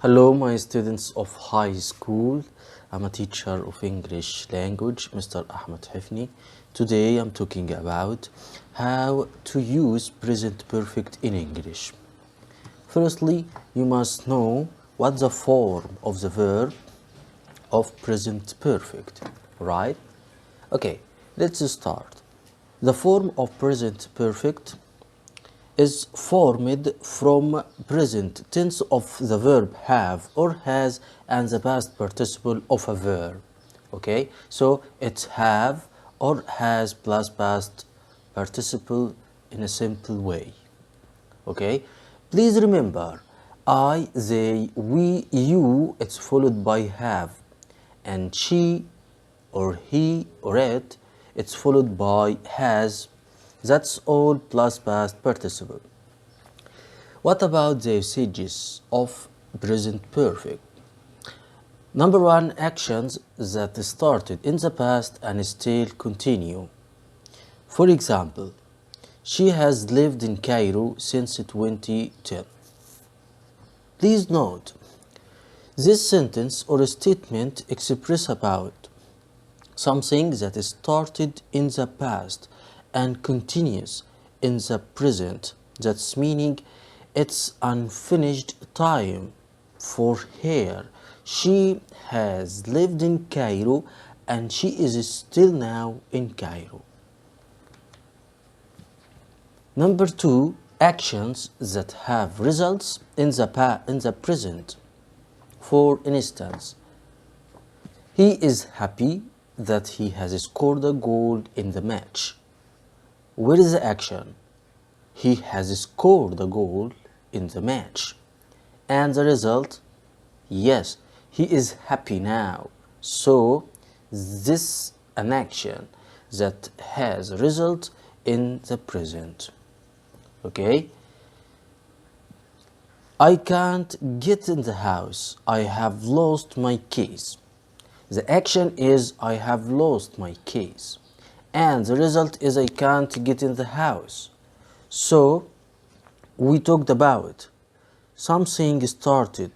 Hello, my students of high school. I'm a teacher of English language, Mr. Ahmed Hifni. Today I'm talking about how to use present perfect in English. Firstly, you must know what the form of the verb of present perfect, right? Okay, let's start. The form of present perfect is formed from present tense of the verb have or has and the past participle of a verb. Okay, so it's have or has plus past participle in a simple way. Okay, please remember I, they, we, you, it's followed by have, and she or he or it, it's followed by has. That's all plus past participle. What about the usages of present perfect? Number one, actions that started in the past and still continue. For example, she has lived in Cairo since 2010. Please note, this sentence or statement express about something that started in the past and continues in the present. That's meaning it's unfinished time for her. She has lived in Cairo and she is still now in Cairo. Number two, actions that have results in the present. For instance, he is happy that he has scored a goal in the match. Where is the action? He has scored a goal in the match. And the result? Yes, he is happy now. So, this an action that has a result in the present. Okay? I can't get in the house. I have lost my keys. The action is I have lost my keys. And the result is I can't get in the house. So, we talked about something started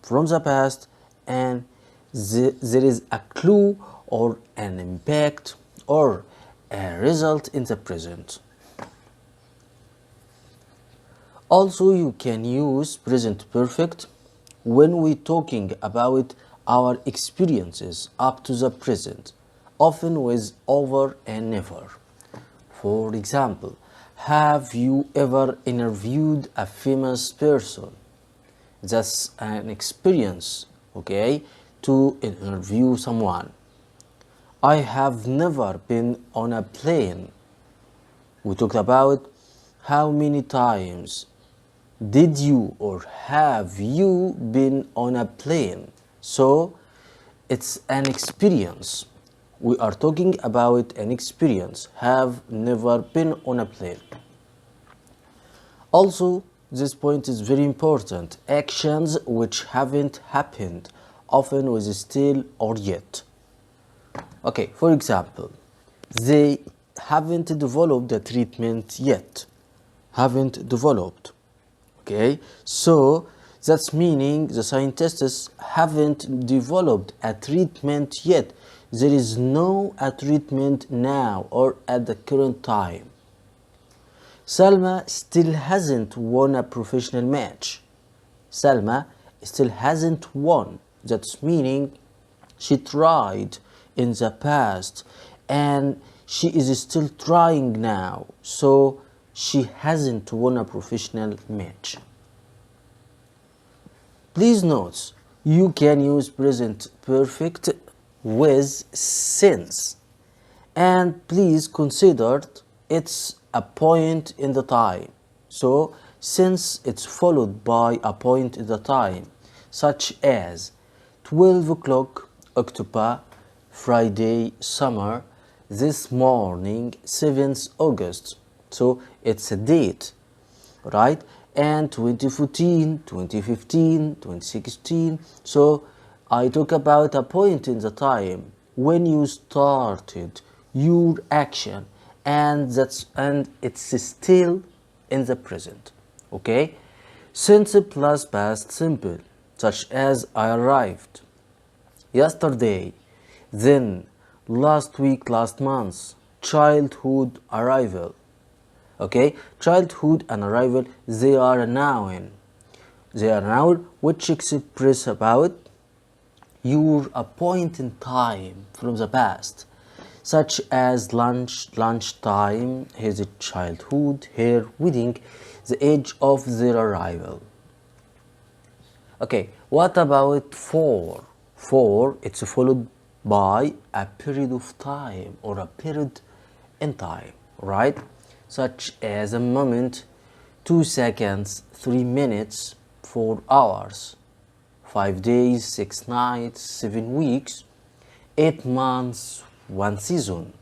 from the past and there is a clue or an impact or a result in the present. Also, you can use present perfect when we talking about our experiences up to the present, often with over and never. For example, have you ever interviewed a famous person? That's an experience, okay, to interview someone. I have never been on a plane. We talked about how many times did you or have you been on a plane? So it's an experience. We are talking about an experience. Have never been on a plane. Also, this point is very important. Actions which haven't happened, often with still or yet. Okay, for example, they haven't developed a treatment yet. Haven't developed. Okay, so that's meaning the scientists haven't developed a treatment yet. There is no a treatment now or at the current time. Salma still hasn't won a professional match. Salma still hasn't won. That's meaning she tried in the past and she is still trying now. So she hasn't won a professional match. Please note, you can use present perfect with since. And please consider it's a point in the time. So, since it's followed by a point in the time, such as 12 o'clock, October, Friday, summer, this morning, 7th August. So, it's a date, right? And 2014, 2015, 2016. So, I talk about a point in the time when you started your action and it's still in the present. Okay, simple plus past simple. such as I arrived yesterday, then, last week, last month. Childhood, arrival. Okay, childhood and arrival, they are a noun. They are a noun which express about your a point in time from the past, such as lunchtime, his childhood, her wedding, the age of their arrival. Okay, what about for? For, it's followed by a period of time or a period in time, right? Such as a moment, 2 seconds, 3 minutes, 4 hours, 5 days, 6 nights, 7 weeks, 8 months, 1 season.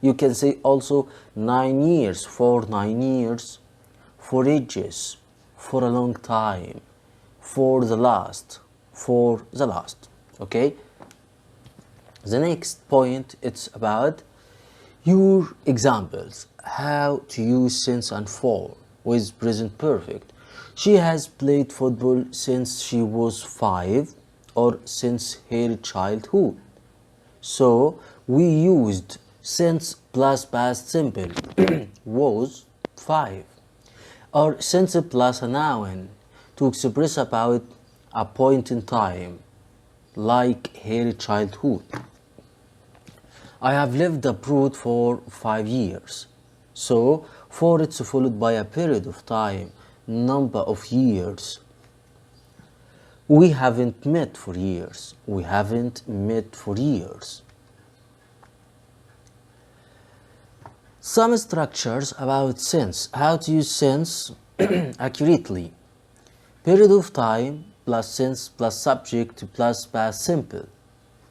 You can say also 9 years, for 9 years, for ages, for a long time, for the last, for the last. Okay? The next point, it's about your examples, how to use since and for with present perfect. She has played football since she was 5 or since her childhood. So we used since plus past simple was 5, or since plus a noun to express about a point in time like her childhood. I have lived abroad for 5 years. So, for it's followed by a period of time, number of years. We haven't met for years. We haven't met for years. Some structures about since. How to use since accurately. Period of time plus since plus subject plus past simple.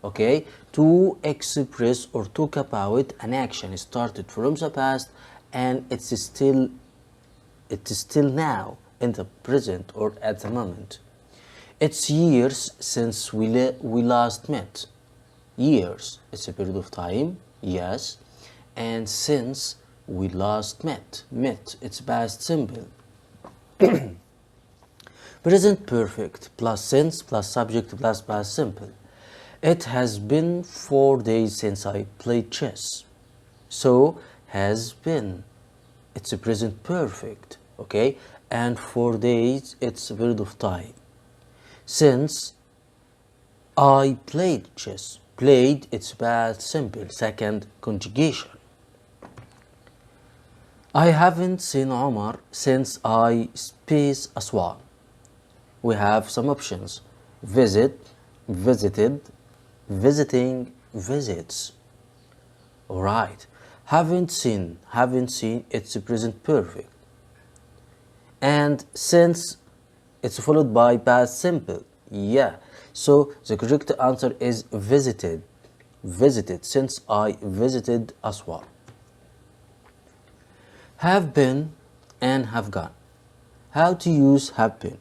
Okay, to express or talk about an action started from the past and it's still now in the present or at the moment. It's years since we last met. Years, it's a period of time, yes, and since we last met, it's past simple. Present perfect plus since plus subject plus past simple. It has been 4 days since I played chess. So, has been. It's a present perfect, okay? And 4 days, it's a period of time. Since I played chess. Played, it's past simple, second conjugation. I haven't seen Omar since I space Aswan. We have some options. Visit, visited, visiting, visits. Alright. Haven't seen, it's a present perfect. And since, it's followed by past simple. Yeah. So the correct answer is visited. Visited, since I visited Aswan. Have been and have gone. How to use have been?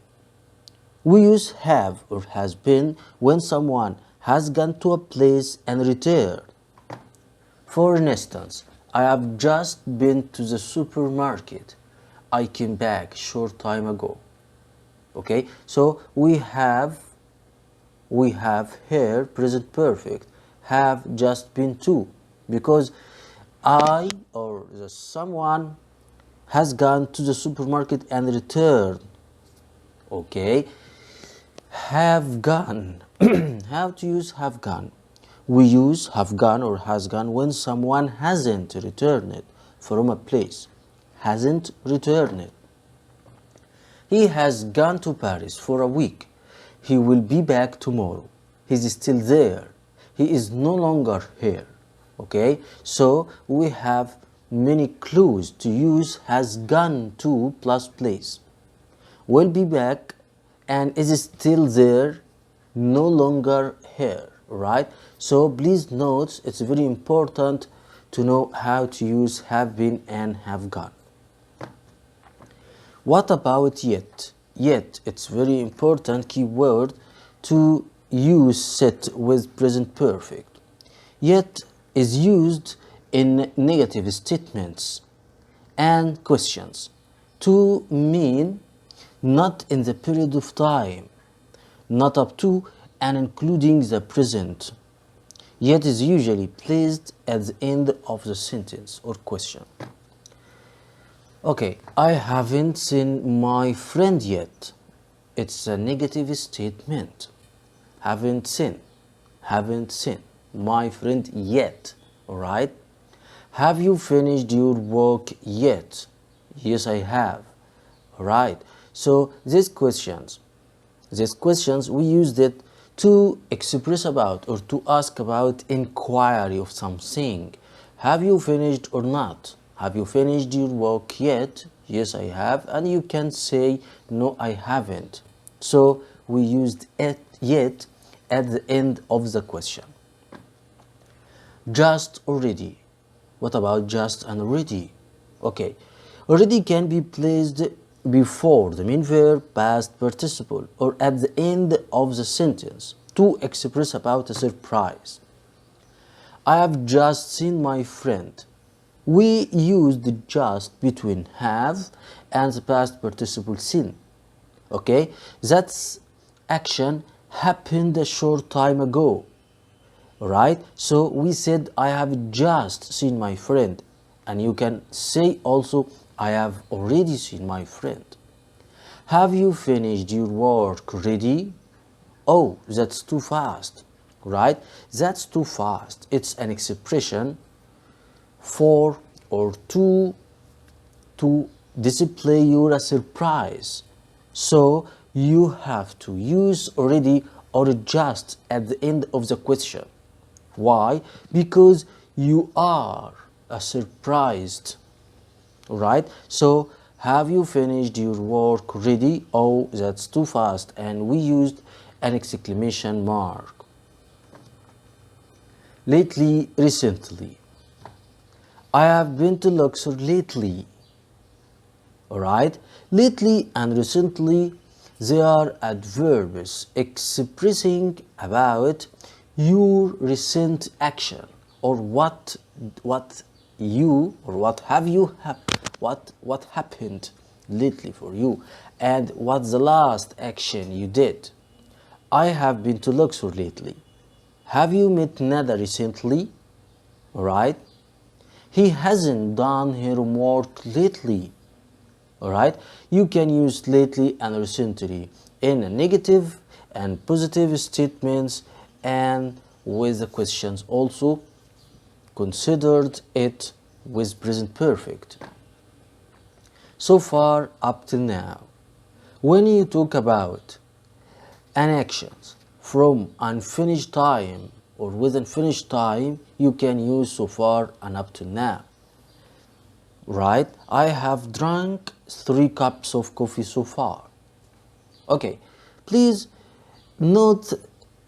We use have or has been when someone has gone to a place and returned. For instance, I have just been to the supermarket. I came back short time ago. Okay, so we have here present perfect, have just been to, because I or someone has gone to the supermarket and returned. Okay, have gone. How to use have gone? We use have gone or has gone when someone hasn't returned from a place. Hasn't returned. He has gone to Paris for a week. He will be back tomorrow. He's still there. He is no longer here. Okay? So we have many clues to use has gone to plus place. Will be back and is still there, no longer here, right? So please note, it's very important to know how to use have been and have gone. What about yet? Yet, it's very important keyword to use set with present perfect. Yet is used in negative statements and questions to mean not in the period of time, not up to, and including the present, yet is usually placed at the end of the sentence or question. Okay, I haven't seen my friend yet. It's a negative statement. Haven't seen my friend yet. Alright? Have you finished your work yet? Yes, I have. Alright. So these questions we used it to express about or to ask about inquiry of something. Have you finished or not? Have you finished your work yet? Yes, I have. And you can say no, I haven't. So we used it yet at the end of the question. Just, already. What about just and already? Okay, already can be placed before the main verb, past participle, or at the end of the sentence to express about a surprise. I have just seen my friend. We use the just between have and the past participle seen. Okay, that's action happened a short time ago. Right? So we said I have just seen my friend, and you can say also I have already seen my friend. Have you finished your work already? Oh, that's too fast. Right? That's too fast. It's an expression for or to display your surprise. So you have to use already or just at the end of the question. Why? Because you are surprised, right? So have you finished your work already? Oh, that's too fast. And we used an exclamation mark. Lately, recently. I have been to Luxor lately. Alright? Lately and recently, they are adverbs expressing about your recent action or what you or what have you what happened lately for you and what's the last action you did. I have been to Luxor lately. Have you met Nada recently? Alright? He hasn't done her homework lately. Alright? You can use lately and recently in a negative and positive statements and with the questions also considered it with present perfect. So far up till now, when you talk about an actions from unfinished time or with unfinished time, you can use so far and up till now. Right? I have drunk 3 cups of coffee so far. Okay, please note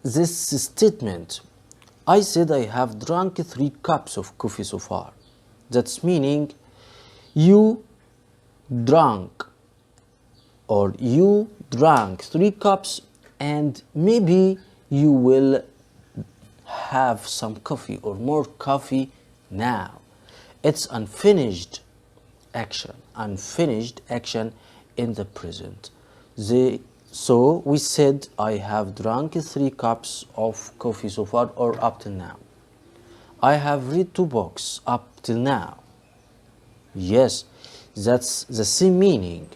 this statement. I said I have drunk 3 cups of coffee so far. That's meaning you drank or you drank 3 cups and maybe you will have some coffee or more coffee now. It's unfinished action in the present. So we said I have drunk 3 cups of coffee so far or up till now. I have read 2 books up till now. Yes, that's the same meaning.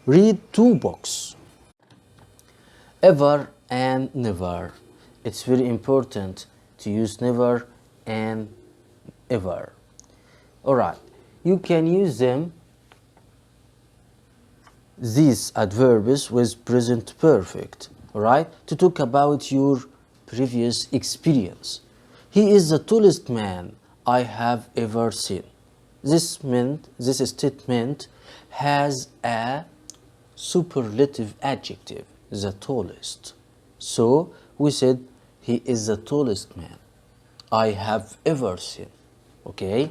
Read 2 books. Ever and never. It's very important to use never and ever. Alright, you can use them, these adverbs, with present perfect, alright, to talk about your previous experience. He is the tallest man I have ever seen. This statement has a superlative adjective, the tallest. So we said he is the tallest man I have ever seen. Okay?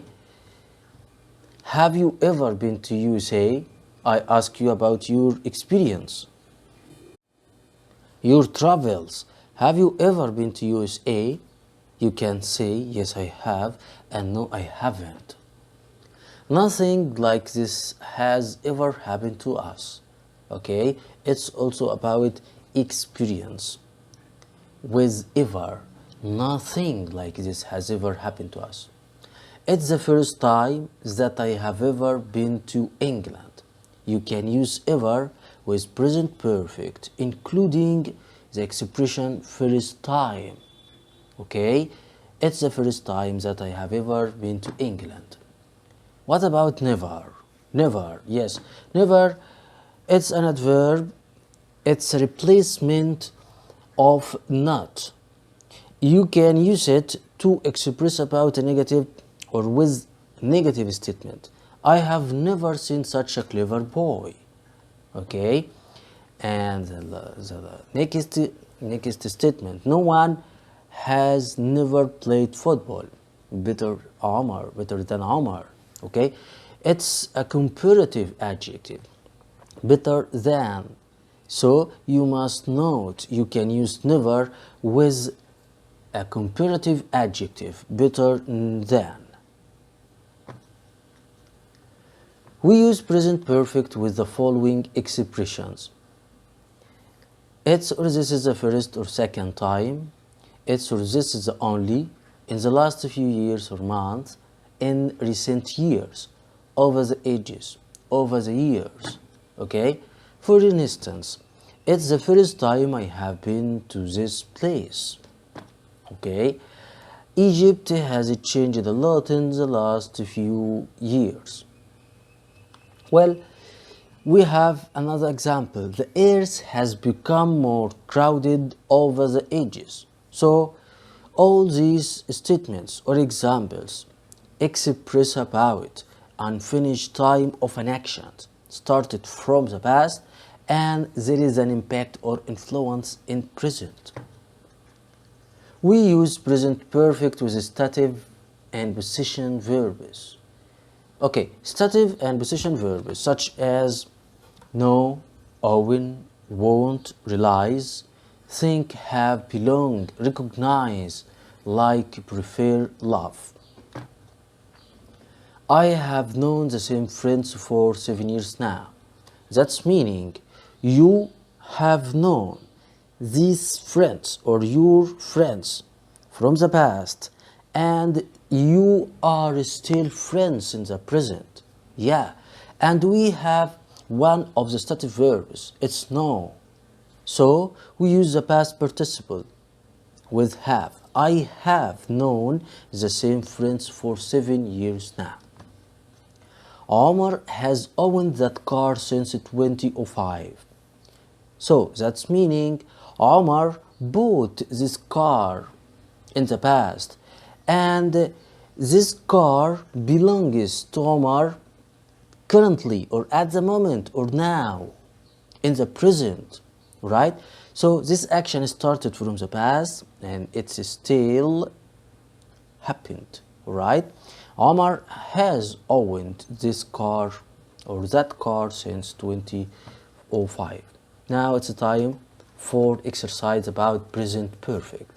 Have you ever been to USA? I ask you about your experience, your travels. Have you ever been to USA? You can say yes I have and no I haven't. Nothing like this has ever happened to us. Okay, it's also about experience with ever. Nothing like this has ever happened to us. It's the first time that I have ever been to England. You can use ever with present perfect, including the expression first time. Okay? It's the first time that I have ever been to England. What about never? Never, yes. Never, it's an adverb. It's a replacement of not. You can use it to express about a negative or with negative statement. I have never seen such a clever boy. Okay? And the next statement. No one has never played football better than Omar. Okay? It's a comparative adjective. Better than. So you must note you can use never with a comparative adjective, better than. We use present perfect with the following expressions. It's or this is the first or second time. It's or this is the only. In the last few years or months. In recent years. Over the ages. Over the years. Okay? For instance, it's the first time I have been to this place. Okay? Egypt has changed a lot in the last few years. Well, we have another example. The earth has become more crowded over the ages. So, all these statements or examples express about unfinished time of an action started from the past and there is an impact or influence in present. We use present perfect with stative and possession verbs. Okay, stative and possession verbs such as know, own, won't, realize, think, have, belong, recognize, like, prefer, love. I have known the same friends for 7 years now. That's meaning you have known these friends or your friends from the past and you are still friends in the present. Yeah, and we have one of the stative verbs, it's know. So we use the past participle with have. I have known the same friends for 7 years now. Omar has owned that car since 2005. So that's meaning Omar bought this car in the past and this car belongs to Omar currently or at the moment or now in the present, right? So this action started from the past and it's still happened, right? Omar has owned this car or that car since 2005. Now it's time for exercise about present perfect.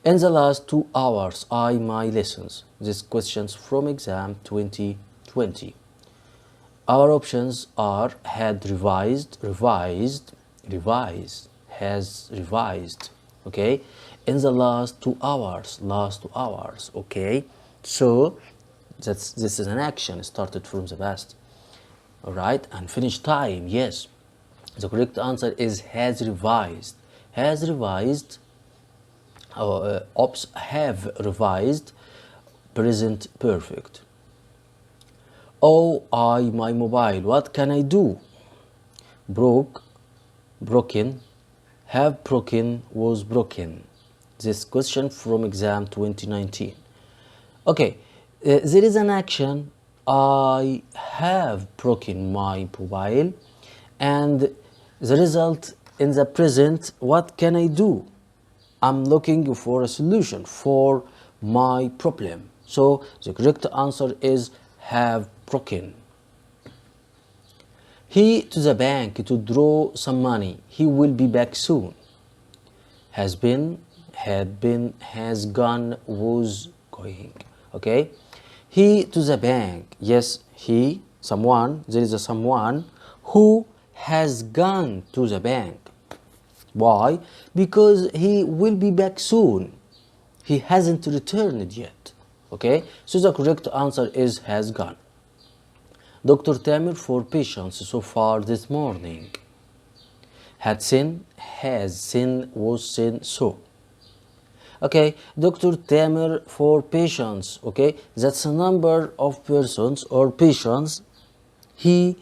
In the last 2 hours, my lessons. These questions from exam 2020. Our options are had revised, revised, revised, has revised. Okay, in the last 2 hours, okay. So this is an action started from the past. All right, and finished time. Yes, the correct answer is has revised. Has revised. Ops have revised. Present perfect. Oh, my mobile. What can I do? Broke, broken, have broken, was broken. This question from exam 2019. Okay, there is an action. I have broken my mobile, and the result in the present. What can I do? I'm looking for a solution for my problem. So the correct answer is have broken. He to the bank to draw some money. He will be back soon. Has been, had been, has gone, was going. Okay. He to the bank. Yes, he, someone, there is a someone who has gone to the bank. Why? Because he will be back soon. He hasn't returned yet. Okay, so the correct answer is has gone. Dr. Tamer for patients so far this morning. Had seen, has seen, was seen, so. Okay, Dr. Tamer for patients. Okay, that's a number of persons or patients he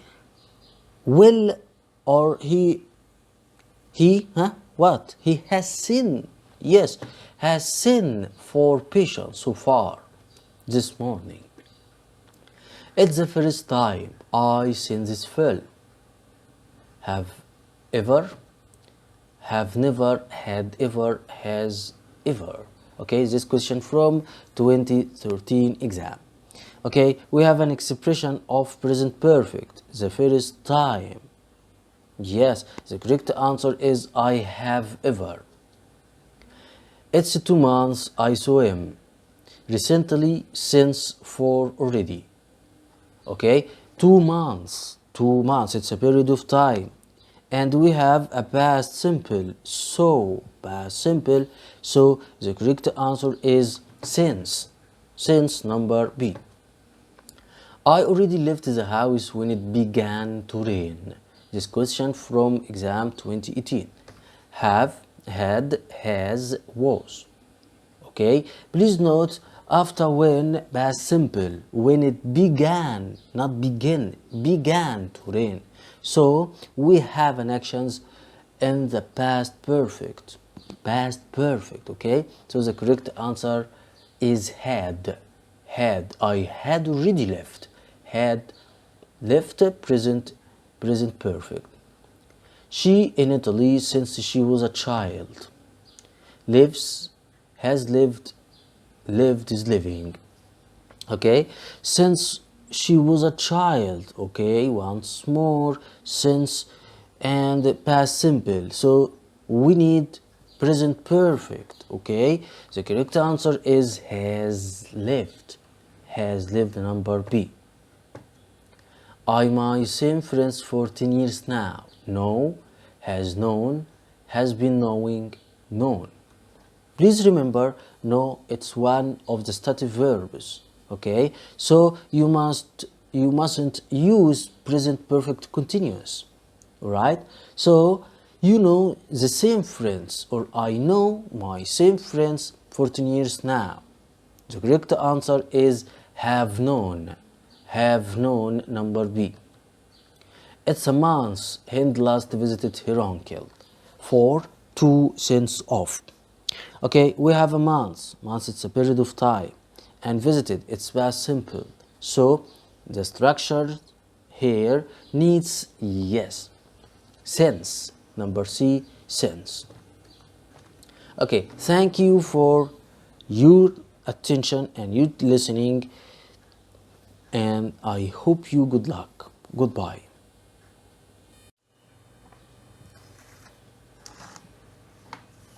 will or what? He has seen. Yes, has seen for patients so far this morning. It's the first time I seen this film. Have ever, have never, had ever, has ever. Okay, this question from 2013 exam. Okay, we have an expression of present perfect, the first time. Yes, the correct answer is I have ever. It's 2 months I saw him. Recently, since, for, already. Okay, 2 months. 2 months, it's a period of time. And we have a past simple, so, past simple. So the correct answer is since. Since, number B. I already left the house when it began to rain. This question from exam 2018. Have, had, has, was. Okay, please note after when past simple, when it began, not begin, began to rain. So we have an actions in the past perfect. Past perfect, okay? So the correct answer is had. Had. I had already left. Had left, present perfect. She in Italy since she was a child. Lives, has lived, lived is living. Okay, since she was a child. Okay, once more, since and past simple. So we need present perfect. Okay, the correct answer is has lived. Has lived, number B. I my same friends for 10 years now. Know, has known, has been knowing, known. Please remember, know it's one of the stative verbs. Okay, so you mustn't use present perfect continuous. Right? So you know the same friends, or I know my same friends for 10 years now. The correct answer is have known. Have known, number B. It's a month Hind last visited her uncle. For, to, since, of. Okay, we have a month. Month, it's a period of time. And visited, it's past simple. So the structure here needs yes. Since, number C, since. Okay, thank you for your attention and you listening, and I hope you good luck. Goodbye.